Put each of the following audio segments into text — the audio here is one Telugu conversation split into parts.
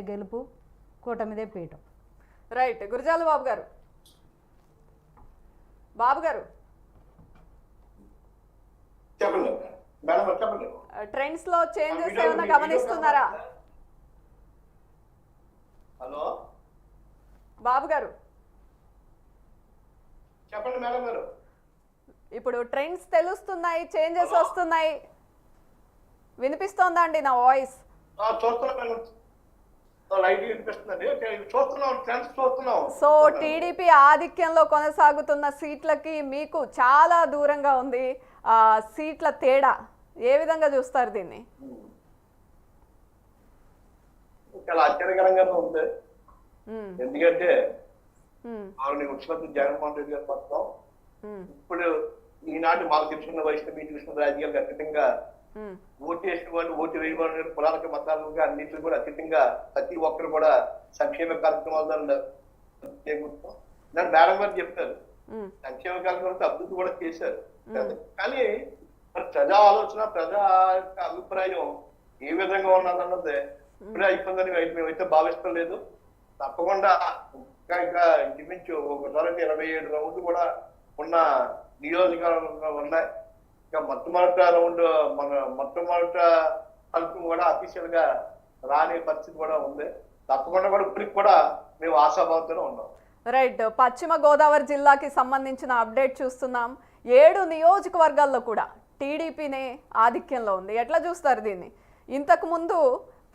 గెలుపు కూటమిదే పీఠం. రైట్. గురజాల బాబు గారు, చెప్పండి మేడం, చెప్పండి. ట్రెండ్స్ లో చేంజెస్ ఏమైనా గమనిస్తున్నారా? హలో బాబు గారు, చెప్పండి మేడం గారు. ఇప్పుడు ట్రెండ్స్ తెలుస్తున్నాయి, చేంజెస్ వస్తున్నాయి, వినిపిస్తోందా అండి నా వాయిస్? చూస్తున్నా మేడం, లైట్ వినిపిస్తుందండి. చూస్తున్నాం, ట్రెండ్స్ చూస్తున్నాం. సో టీడీపీ ఆధిక్యంలో కొనసాగుతున్న సీట్లకి మీకు చాలా దూరంగా ఉంది సీట్ల తేడా. ఏ విధంగా చూస్తారు దీన్ని? చాలా ఆశ్చర్యకరంగానే ఉంది. ఎందుకంటే ఆవిడ ముఖ్యమంత్రి జగన్మోహన్ రెడ్డి గారు మొత్తం ఇప్పుడు ఈనాటి మాకు తెలిసిన వయసు మీకు తెలిసిన రాజకీయాలకు అతీతంగా ఓటు వేసిన వాళ్ళు, ఓటు వేయని వాళ్ళు, కులాలకు మతాలుగా అన్నింటిలో కూడా అతీతంగా ప్రతి ఒక్కరు కూడా సంక్షేమ కార్యక్రమాల ద్వారా నన్ను మేడం గారు చెప్తారు. సంక్షేమ కార్యక్రమాలతో అభివృద్ధి కూడా చేశారు. కానీ ప్రజా ఆలోచన, ప్రజా యొక్క అభిప్రాయం ఏ విధంగా ఉన్నదన్నది ఇప్పుడే అయిపోయిందని మేమైతే భావిస్తాం లేదు. తప్పకుండా ఇంకా ఇంచుమించు ఒకసారి 27 రౌండ్లు కూడా ఉన్న నియోజకవర్గాలు ఉన్నాయి. ఇంకా మొట్టమొదట రౌండ్ మొట్టమొదట ఫలితం కూడా అఫీషియల్ గా రాని పరిస్థితి కూడా ఉంది. తప్పకుండా కూడా ఇప్పటికి కూడా మేము ఆశాభావంతోనే ఉన్నాం. రైట్. పశ్చిమ గోదావరి జిల్లాకి సంబంధించిన అప్డేట్ చూస్తున్నాం. 7 నియోజకవర్గాల్లో కూడా టీడీపీనే ఆధిక్యంలో ఉంది. ఎట్లా చూస్తారు దీన్ని? ఇంతకు ముందు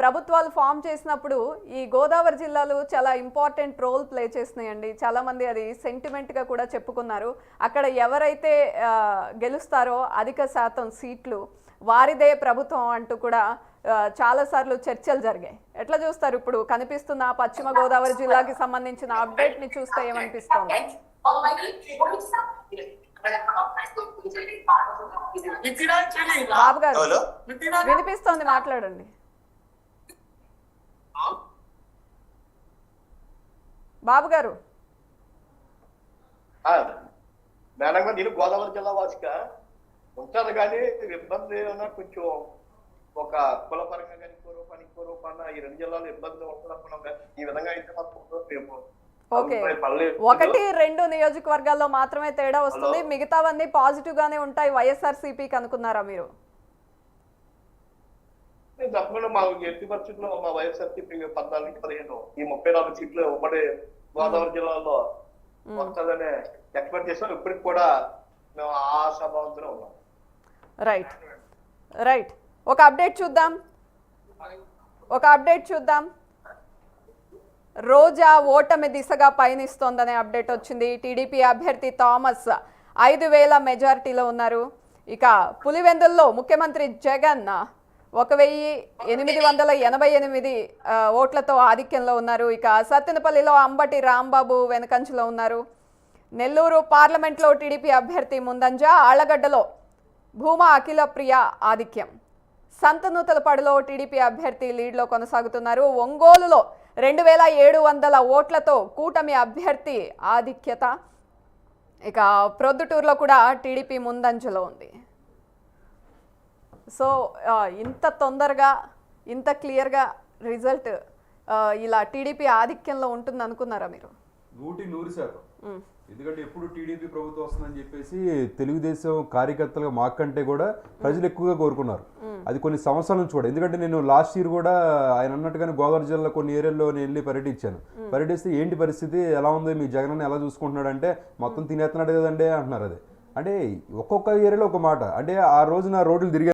ప్రభుత్వాలు ఫామ్ చేసినప్పుడు ఈ గోదావరి జిల్లాలు చాలా ఇంపార్టెంట్ రోల్ ప్లే చేస్తున్నాయండి. చాలామంది అది సెంటిమెంట్గా కూడా చెప్పుకున్నారు. అక్కడ ఎవరైతే గెలుస్తారో అధిక శాతం సీట్లు వారిదే ప్రభుత్వం అంటూ కూడా చాలాసార్లు చర్చలు జరిగాయి. ఎట్లా చూస్తారు ఇప్పుడు కనిపిస్తున్న పశ్చిమ గోదావరి జిల్లాకి సంబంధించిన అప్డేట్ని చూస్తే ఏమనిపిస్తోంది? బాబు గారు వినిపిస్తోంది, మాట్లాడండి. బాబు గారు, మేడం గారు, నేను గోదావరి జిల్లా వాసిగా ఉంటాను, కానీ ఇబ్బంది ఏమన్నా కొంచెం ఒక కులపరంగా కానీ ఇంకో రూపాన ఈ 2 జిల్లాలో ఇబ్బంది ఉంటున్నాం. ఈ విధంగా అయితే ఓకే, 1-2 నియోజకవర్గాల్లో మాత్రమే తేడా వస్తుంది, మిగతావన్నీ పాజిటివ్ గానే ఉంటాయి వైఎస్ఆర్సీపీకి అనుకున్నారా మీరు? తప్పకుండా మా ఎట్టి పరిస్థితుల్లో మా వైఎస్ఆర్సీపీ 14-15 ఈ 34 సీట్లు ఉమ్మడి గోదావరి జిల్లాలో వస్తుందనే ఎక్స్పెక్ట్ చేస్తాం. ఇప్పటికి కూడా మేము ఆశాభావంతోనే ఉన్నాం. Right right. ఒక అప్డేట్ చూద్దాం. రోజా ఓటమి దిశగా పయనిస్తోందనే అప్డేట్ వచ్చింది. టీడీపీ అభ్యర్థి థామస్ 5,000 మెజారిటీలో ఉన్నారు. ఇక పులివెందుల్లో ముఖ్యమంత్రి జగన్ 1,888 ఓట్లతో ఆధిక్యంలో ఉన్నారు. ఇక సత్తెనపల్లిలో అంబటి రాంబాబు వెనకంచులో ఉన్నారు. నెల్లూరు పార్లమెంట్లో టీడీపీ అభ్యర్థి ముందంజ, ఆళ్లగడ్డలో భూమా అఖిలప్రియ ఆధిక్యం. సంతనూతలపాడులో టీడీపీ అభ్యర్థి లీడ్లో కొనసాగుతున్నారు. ఒంగోలులో 2,700 ఓట్లతో కూటమి అభ్యర్థి ఆధిక్యత. ఇక ప్రొద్దుటూరులో కూడా టీడీపీ ముందంజలో ఉంది. సో ఇంత తొందరగా ఇంత క్లియర్గా రిజల్ట్ ఇలా టీడీపీ ఆధిక్యంలో ఉంటుంది అనుకున్నారా మీరు? 100%. ఎందుకంటే ఎప్పుడు టీడీపీ ప్రభుత్వం వస్తుందని చెప్పేసి తెలుగుదేశం కార్యకర్తలుగా మాకంటే కూడా ప్రజలు ఎక్కువగా కోరుకున్నారు. అది కొన్ని సంవత్సరాల నుంచి కూడా. ఎందుకంటే నేను లాస్ట్ ఇయర్ కూడా ఆయన అన్నట్టుగానే గోదావరి జిల్లా కొన్ని ఏరియాల్లో నేను వెళ్ళి పర్యటించాను. పర్యటిస్తే ఏంటి పరిస్థితి ఎలా ఉంది, మీ జగన్ ఎలా చూసుకుంటున్నాడు అంటే మొత్తం తినేస్తున్నాడు కదండి అంటున్నారు. అది అంటే ఒక్కొక్క ఏరియాలో ఒక మాట. అంటే ఆ రోజున రోడ్లు తిరిగి